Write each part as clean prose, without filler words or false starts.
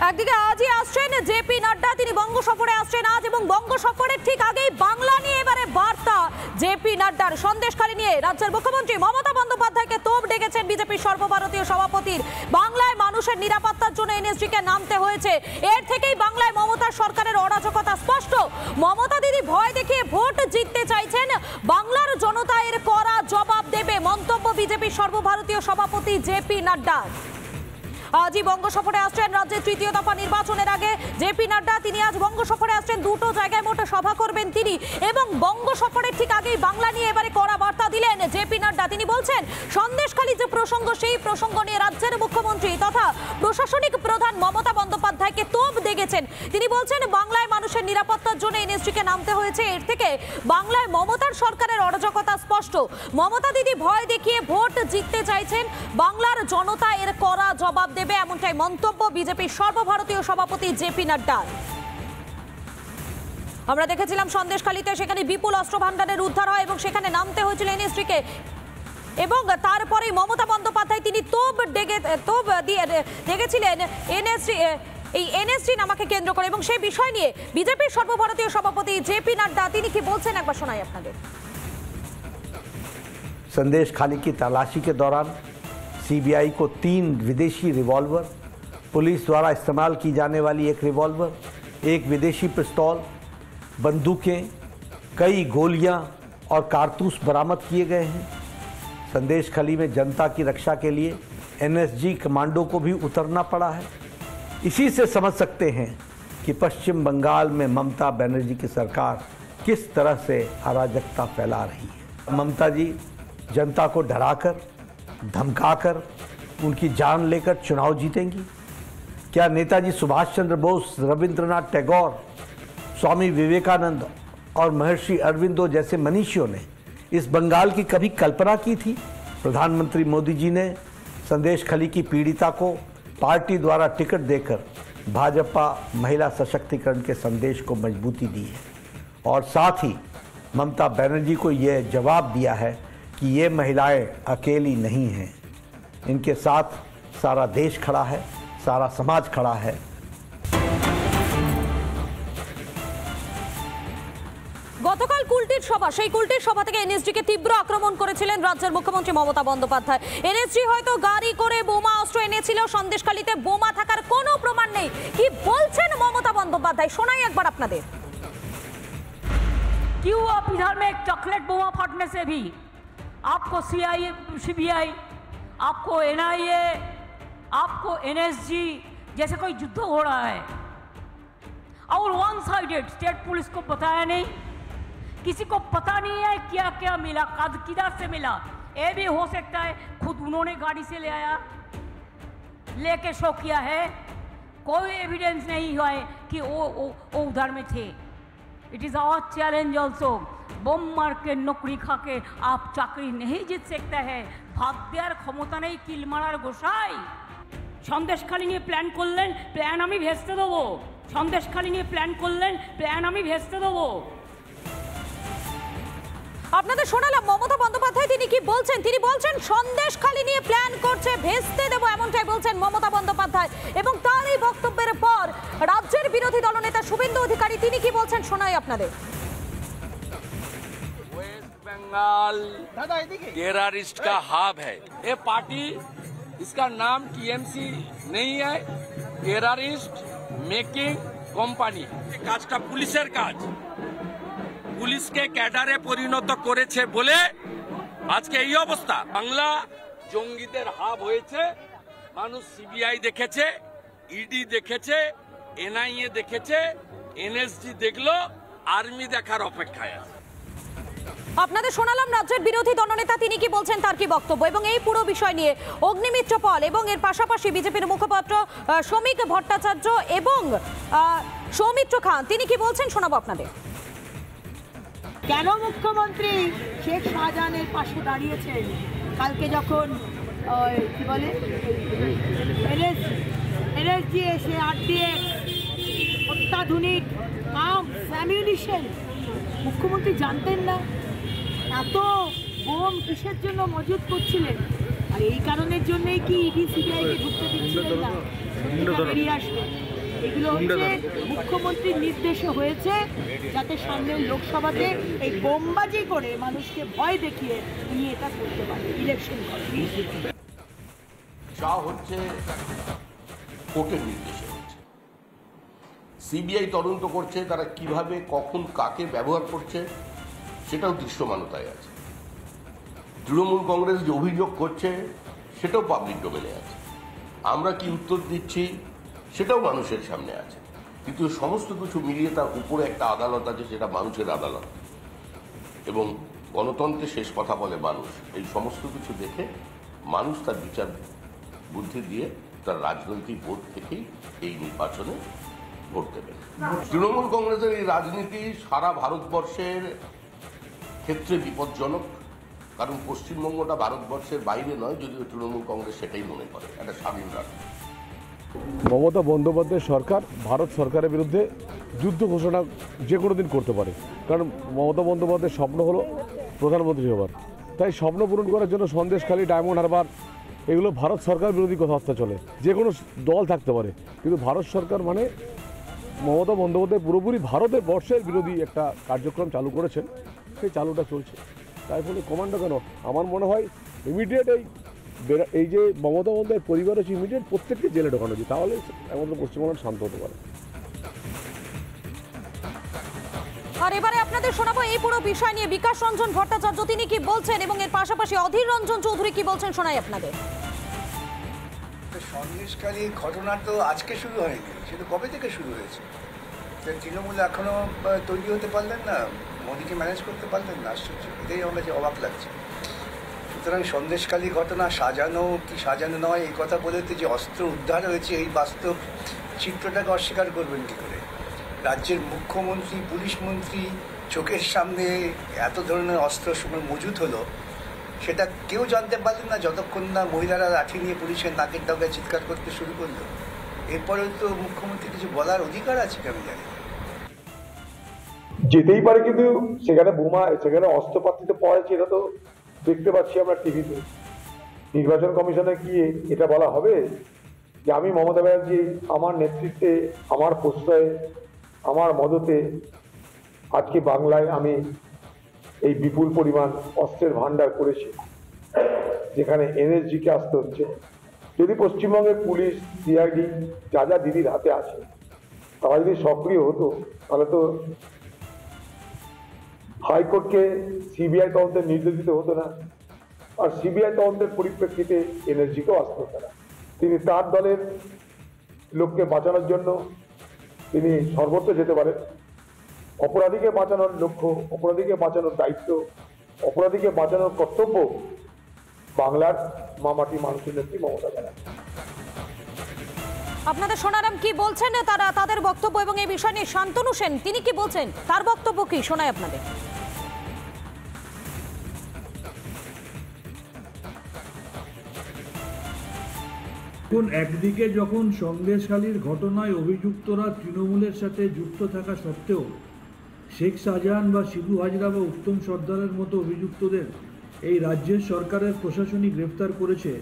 একদিকে আজই আসছেন জেপি নাড্ডা, তিনি বঙ্গ সফরে আসছেন আজ, এবং বঙ্গ সফরের ঠিক আগেই বাংলা নিয়ে এবারে বার্তা জেপি নাড্ডার। সন্দেশখালী নিয়ে রাজ্যের মুখ্যমন্ত্রী মমতা বন্দ্যোপাধ্যায়কে তোপ ডেকেছেন বিজেপির সর্বভারতীয় সভাপতির। বাংলায় মানুষের নিরাপত্তার জন্য এনএসজিকে নামতে হয়েছে। এর থেকেই বাংলায় মমতার সরকারের অরাজকতা স্পষ্ট। মমতা দিদি ভয় দেখিয়ে ভোট জিততে চাইছেন, বাংলার জনতা এর কড়া জবাব দেবে, মন্তব্য বিজেপির সর্বভারতীয় সভাপতি জেপি নাড্ডা। আজই বঙ্গ সফরে আসছেন রাজ্যের তৃতীয় দফা নির্বাচনের আগে জেপি নাড্ডা। তিনি আজ বঙ্গ সফরে আসছেন, দুটো জায়গায় মোটে সভা করবেন তিনি, এবং বঙ্গ সফরের ঠিক আগেই বাংলা নিয়ে এবারে কড়া বার্তা দিলেন জেপি নাড্ডা। তিনি বলছেন সন্দেশখালী যে প্রসঙ্গ, সেই প্রসঙ্গ নিয়ে রাজ্যের মুখ্যমন্ত্রী তথা প্রশাসনিক প্রধান মমতা বন্দ্যোপাধ্যায়কে তোপ দেগেছেন। তিনি বলছেন বাংলায় মানুষের নিরাপত্তার জন্য এনএসজিকে নামতে হয়েছে। এর থেকে বাংলায় মমতার সরকারের অরাজকতা স্পষ্ট। মমতা দিদি ভয় দেখিয়ে ভোট জিততে চাইছেন, বাংলার জনতা এর কড়া জবাব দেবে, এমনটাই মন্তব্য বিজেপির সর্বভারতীয় সভাপতি জেপি নাড্ডার। আমরা দেখেছিলাম সন্দেশখালীতে, সেখানে বিপুল অস্ত্র ভান্ডারের উদ্ধার হয় এবং সেখানে নামতে হয়েছিল এনএসজিকে, এবং তারপরে মমতা বন্দ্যোপাধ্যায় তিনি তোপ দিয়ে ডেকেছিলেন এই এনএসজি নামাকে কেন্দ্র করে, এবং সেই বিষয় নিয়ে বিজেপির সর্বভারতীয় সভাপতি জেপি নাড্ডা তিনি কি বলছেন একবার শোনাই আপনাদের। संदेशखाली की तलाशी के दौरान सीबीआई को 3 विदेशी रिवॉल्वर, पुलिस द्वारा इस्तेमाल की जाने वाली एक रिवॉल्वर, एक विदेशी पिस्तौल, बंदूकें, कई गोलियां और कारतूस बरामद किए गए हैं। संदेशखाली में जनता की रक्षा के लिए एनएसजी कमांडो को भी उतरना पड़ा है। इसी से समझ सकते हैं कि पश्चिम बंगाल में ममता बनर्जी की सरकार किस तरह से अराजकता फैला रही है। ममता जी जनता को डराकर, धमकाकर उनकी जान लेकर चुनाव जीतेंगी? क्या नेताजी सुभाष चंद्र बोस, रविंद्रनाथ टैगोर, स्वामी विवेकानंद और महर्षि अरविंदो जैसे मनीषियों ने इस बंगाल की कभी कल्पना की थी? प्रधानमंत्री मोदी जी ने संदेशखाली की पीड़िता को पार्टी द्वारा टिकट देकर भाजपा महिला सशक्तिकरण के संदेश को मजबूती दी है, और साथ ही ममता बनर्जी को यह जवाब दिया है कि ये महिलाएं अकेली नहीं हैं, इनके साथ सारा देश खड़ा है, सारा समाज खड़ा है। গতকাল কুলটির সভা, সেই কুলটির সভা থেকে এনএসজিকে তীব্র আক্রমণ করেছিলেন রাজ্যের মুখ্যমন্ত্রী মমতা বন্দ্যোপাধ্যায়। এনএসজি হয়তো গাড়ি করে বোমা অস্ত্র এনেছিল, সন্দেশখালীতে বোমা থাকার কোনো প্রমাণ নেই। কি বলছেন মমতা বন্দ্যোপাধ্যায় শোনাই একবার আপনাদের। क्यों आप इधर में एक चॉकलेट बोमा फटने से भी आपको सीबीआई, आपको एनआईए, आपको एनएसजी जैसे कोई युद्ध हो रहा है, और वन साइडेड स्टेट पुलिस को बताया नहीं, किसी को पता नहीं है क्या क्या मिला, किधर से मिला। ये भी हो सकता है खुद उन्होंने गाड़ी से ले आया, लेके शो किया है, कोई एविडेंस नहीं हुआ है कि वो उधर में थे। It is our challenge also. Bomb मार के नौकरी खा के आप चाकरी नहीं जीत सकते हैं। भाग देওয়ার ক্ষমতা নেই কিল মারার গোসাই। সন্দেশখালী নিয়ে প্ল্যান করলেন, প্ল্যান আমি ভেস্তে দেবো। সন্দেশখালী নিয়ে প্ল্যান করলেন, প্ল্যান আমি ভেস্তে দেবো। আপনাদের শোনালাম মমতা বন্দ্যোপাধ্যায় তিনি কি বলছেন। তিনি বলছেন সন্দেশখালী নিয়ে প্ল্যান করছে, ভেস্তে দেবো, এমনটাই বলছেন মমতা বন্দ্যোপাধ্যায়। এবং তার এই বক্তব্যের পর রাজ্যের বিরোধী দলনেতা শুভেন্দু অধিকারী তিনি কি বলছেন শোনাই আপনাদের। वेस्ट बंगाल टेररिस्ट का हब है ये पार्टी, इसका नाम टीएमसी नहीं है, टेररिस्ट मेकिंग কোম্পানি। কাজটা পুলিশের কাজ, পুলিশকে ক্যাডারে পরিণত করেছে বলে আজকে এই অবস্থা। বাংলা জঙ্গিদের হাব হয়েছে, মানুষ সিবিআই দেখেছে, ইডি দেখেছে, এনআইএ দেখেছে, এনএসজি দেখলো, আর্মি দেখার অপেক্ষায় আছে। আপনাদের শোনালাম রাজ্যের বিরোধী দলনেতা তিনি কি বলছেন, তার কি বক্তব্য, এবং এই পুরো বিষয় নিয়ে অগ্নিমিত্র পল এবং এর পাশাপাশি বিজেপির মুখপাত্র শ্রমিক ভট্টাচার্য এবং সৌমিত্র খান তিনি কি বলছেন শোনাবো আপনাদের। কেন মুখ্যমন্ত্রী শেখ শাহজাহানের পাশে দাঁড়িয়েছেন কালকে যখন কি বলে এনএসজি এসে আরডিএক্স অত্যাধুনিক আর্মস অ্যামিউনিশন, মুখ্যমন্ত্রী জানতেন না? এত বোম কিসের জন্য মজুত করছিলেন? আর এই কারণের জন্যই কি ইডি সিবিআইকে ঢুকতে দিচ্ছিলেন না, এটা বেরিয়ে আসবে। এগুলো হচ্ছে মুখ্যমন্ত্রীর নির্দেশে হয়েছে, যাতে সামনের লোকসভাতে এই বোমবাজি করে মানুষকে ভয় দেখিয়ে নিয়ে এটা করতে পারে, ইলেকশন করে। যা হচ্ছে কোর্টের নির্দেশে হচ্ছে। সিবিআই তদন্ত করছে, তারা কিভাবে কখন কাকে ব্যবহার করছে সেটাও দৃশ্যমানতায় আছে। তৃণমূল কংগ্রেস যে অভিযোগ করছে সেটাও পাবলিক ডোমেনে আছে। আমরা কি উত্তর দিচ্ছি সেটাও মানুষের সামনে আছে। কিন্তু সমস্ত কিছু মিলিয়ে তার উপরে একটা আদালত আছে, সেটা মানুষের আদালত, এবং গণতন্ত্রে শেষ কথা বলে মানুষ। এই সমস্ত কিছু দেখে মানুষ তার বিচার বুদ্ধি দিয়ে তার রাজনৈতিক ভোট থেকেই এই নির্বাচনে ভোট দেবেন। তৃণমূল কংগ্রেসের এই রাজনীতি সারা ভারতবর্ষের ক্ষেত্রে বিপজ্জনক, কারণ পশ্চিমবঙ্গটা ভারতবর্ষের বাইরে নয়, যদিও তৃণমূল কংগ্রেস সেটাই মনে করে একটা স্বাধীন রাষ্ট্র। মমতা বন্দ্যোপাধ্যায়ের সরকার ভারত সরকারের বিরুদ্ধে যুদ্ধ ঘোষণা যে কোনো দিন করতে পারে, কারণ মমতা বন্দ্যোপাধ্যায়ের স্বপ্ন হলো প্রধানমন্ত্রী হবার। তাই স্বপ্ন পূরণ করার জন্য সন্দেশখালী, ডায়মন্ড হারবার এগুলো ভারত সরকার বিরোধী কথাবার্তা চলে। যে কোনো দল থাকতে পারে, কিন্তু ভারত সরকার মানে মমতা বন্দ্যোপাধ্যায় পুরোপুরি ভারতের বর্ষের বিরোধী একটা কার্যক্রম চালু করেছেন, সেই চালুটা চলছে। তাই ফলে কমান্ডো কেন, আমার মনে হয় ইমিডিয়েট এই যে মমতা বন্দ্যোপাধ্যায়ের পরিবার হচ্ছে ইমিডিয়েট প্রত্যেককে জেলে ঢোকানো উচিত, তাহলে আমাদের পশ্চিমবঙ্গ শান্ত হতে পারে। আর এবারে আপনাদের শোনাবো এই পুরো বিষয় নিয়ে বিকাশ রঞ্জন ভট্টাচার্য তিনি কি বলছেন, এবং এর পাশাপাশি অধীর রঞ্জন চৌধুরী কি বলছেন, শোনাই আপনাদের। সন্দেশকারী ঘটনা তো আজকে শুরু হয়নি, সেটা কবে থেকে শুরু হয়েছে। তৃণমূল এখনো তৈরি হতে পারলেন না, মোদীকে ম্যানেজ করতে পারলেন না, আশ্চর্য। এটাই আমরা যে অবাক লাগছে। সুতরাং সন্দেশকালী ঘটনা সাজানো কি সাজানো নয় এই কথা বলতে যে অস্ত্র উদ্ধার হয়েছে এই বাস্তব চিত্রটাকে অস্বীকার করবেন কী করে। রাজ্যের মুখ্যমন্ত্রী, পুলিশ মন্ত্রী চোখের সামনে এত ধরনের অস্ত্র মজুত হলো, সেটা কেউ জানতে পারলেন না যতক্ষণ না মহিলারা লাঠি নিয়ে পুলিশের নাকের ডগায় চিৎকার করতে শুরু করলো। এরপরেও তো মুখ্যমন্ত্রী কিছু বলার অধিকার আছে কি আমি জানি। যেতেই পারে, কিন্তু সেখানে বোমা, সেখানে অস্ত্রপাতি তো পাওয়া যাচ্ছে, এটা তো দেখতে পাচ্ছি আমরা টিভিতে। নির্বাচন কমিশনে কি এটা বলা হবে যে আমি মমতা ব্যানার্জি আমার নেতৃত্বে, আমার প্রশ্রয়ে, আমার মদতে আজকে বাংলায় আমি এই বিপুল পরিমাণ অস্ত্রের ভান্ডার করেছি, যেখানে এনএসজিকে আসতে হচ্ছে। যদি পশ্চিমবঙ্গের পুলিশ, সিআইডি যা যা দিদির হাতে আছে তারা যদি সক্রিয় হতো, তাহলে তো হাইকোর্টকে সিবিআই তদন্তের নির্দেশ দিতে হতো না, আর সিবিআই তদন্তের পরিপ্রেক্ষিতে এনএসজিকেও আসতে হতো না। তিনি তার দলের লোককে বাঁচানোর জন্য তিনি সর্বত্র যেতে পারেন। অপরাধীকে বাঁচানোর লক্ষ্য, অপরাধীকে বাঁচানোর দায়িত্ব, অপরাধীকে বাঁচানোর কর্তব্য বাংলার মামাটি মানুষের নেত্রী মমতা ব্যানার্জি। আপনাদের শোনালাম কি বলছেন তারা, তাদের বক্তব্য, এবং এই বিষয় নিয়ে শান্তনু সেন তিনি কি বলছেন, তার বক্তব্য কি শোনাই আপনাদের। একদিকে যখন সন্দেশখালীর ঘটনায় অভিযুক্তরা তৃণমূলের সাথে যুক্ত থাকা সত্ত্বেও শেখ শাহজাহান বা শিবু হাজরা বা উত্তম সর্দারের মতো অভিযুক্তদের এই রাজ্যের সরকারের প্রশাসনিক গ্রেফতার করেছে,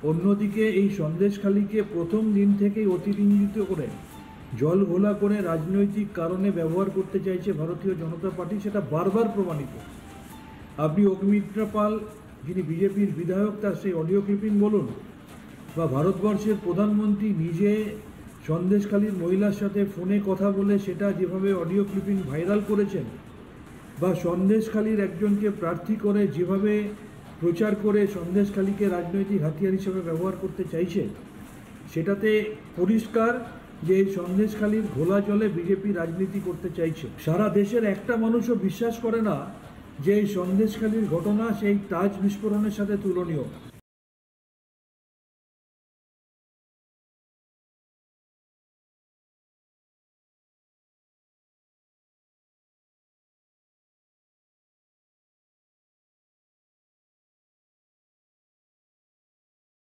অন্যদিকে এই সন্দেশখালীকে প্রথম দিন থেকেই অতিরঞ্জিত করে জল ঘোলা করে রাজনৈতিক কারণে ব্যবহার করতে চাইছে ভারতীয় জনতা পার্টি, সেটা বারবার প্রমাণিত। আপনি অগ্নিমিত্রা পাল, যিনি বিজেপির বিধায়ক, তার সেই অডিও ক্লিপিং বলুন, বা ভারতবর্ষের প্রধানমন্ত্রী নিজে সন্দেশখালীর মহিলার সাথে ফোনে কথা বলে সেটা যেভাবে অডিও ক্লিপিং ভাইরাল করেছেন, বা সন্দেশখালীর একজনকে প্রার্থী করে যেভাবে প্রচার করে সন্দেশখালীকে রাজনৈতিক হাতিয়ার হিসেবে ব্যবহার করতে চাইছে, সেটাতে পরিষ্কার যে এই সন্দেশখালীর ঘোলা জলে বিজেপি রাজনীতি করতে চাইছে। সারা দেশের একটা মানুষও বিশ্বাস করে না যে এই সন্দেশখালীর ঘটনা সেই তাজ বিস্ফোরণের সাথে তুলনীয়।